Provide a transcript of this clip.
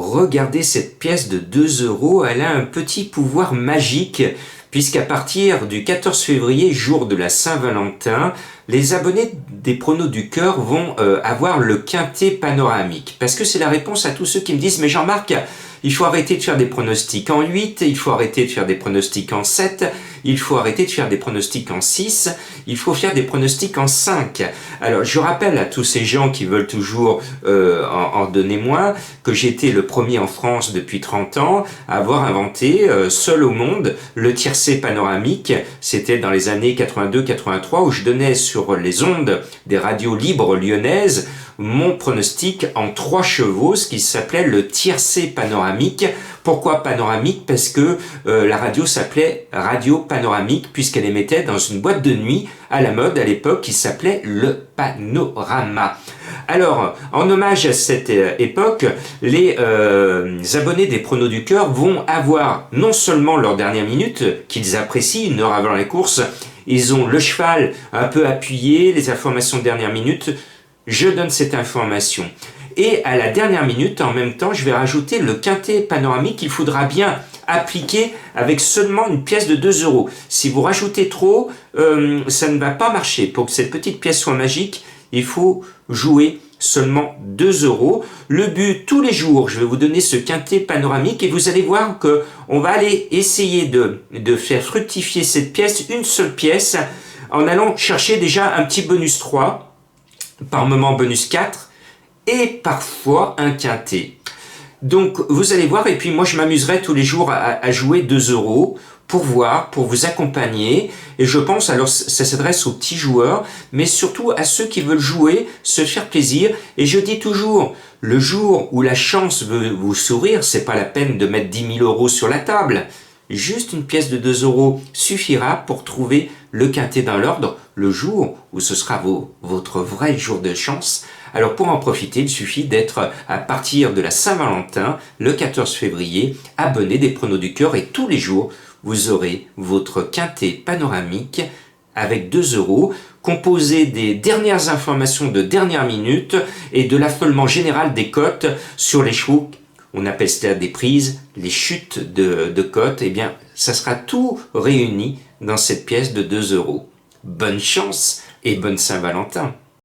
regardez cette pièce de 2 euros, elle a un petit pouvoir magique, puisqu'à partir du 14 février, jour de la Saint-Valentin, les abonnés des pronos du cœur vont avoir le quintet panoramique. Parce que c'est la réponse à tous ceux qui me disent « Mais Jean-Marc, il faut arrêter de faire des pronostics en 8, il faut arrêter de faire des pronostics en 7, il faut arrêter de faire des pronostics en 6, il faut faire des pronostics en 5. » Alors, je rappelle à tous ces gens qui veulent toujours en donner moins, que j'étais le premier en France depuis 30 ans à avoir inventé, seul au monde, le tiercé panoramique. C'était dans les années 82-83 où je donnais sur les ondes des radios libres lyonnaises mon pronostic en 3 chevaux, ce qui s'appelait le tiercé panoramique. Pourquoi panoramique? Parce que la radio s'appelait Radio Panoramique, puisqu'elle émettait dans une boîte de nuit à la mode à l'époque qui s'appelait le Panorama. Alors, en hommage à cette époque, les abonnés des pronos du cœur vont avoir non seulement leur dernière minute, qu'ils apprécient, 1 heure avant la course, ils ont le cheval un peu appuyé, les informations de dernière minute, je donne cette information. Et à la dernière minute, en même temps, je vais rajouter le quintet panoramique qu'il faudra bien appliquer avec seulement une pièce de 2 euros. Si vous rajoutez trop, ça ne va pas marcher. Pour que cette petite pièce soit magique, il faut jouer seulement 2 euros. Le but, tous les jours, je vais vous donner ce quintet panoramique et vous allez voir que on va aller essayer de faire fructifier cette pièce, une seule pièce, en allant chercher déjà un petit bonus 3, par moment bonus 4, et parfois un quintet. Donc vous allez voir, et puis moi je m'amuserai tous les jours à jouer 2 euros pour voir, pour vous accompagner, et je pense, alors ça s'adresse aux petits joueurs, mais surtout à ceux qui veulent jouer, se faire plaisir, et je dis toujours, le jour où la chance veut vous sourire, c'est pas la peine de mettre 10 000 euros sur la table, juste une pièce de 2 euros suffira pour trouver le quintet dans l'ordre, le jour où ce sera votre vrai jour de chance. Alors pour en profiter, il suffit d'être à partir de la Saint-Valentin, le 14 février, abonné des pronos du cœur, et tous les jours, vous aurez votre quintet panoramique avec 2 euros, composé des dernières informations de dernière minute et de l'affolement général des cotes sur les chevaux. On appelle cela des prises, les chutes de cotes. Eh bien, ça sera tout réuni dans cette pièce de 2 euros. Bonne chance et bonne Saint-Valentin!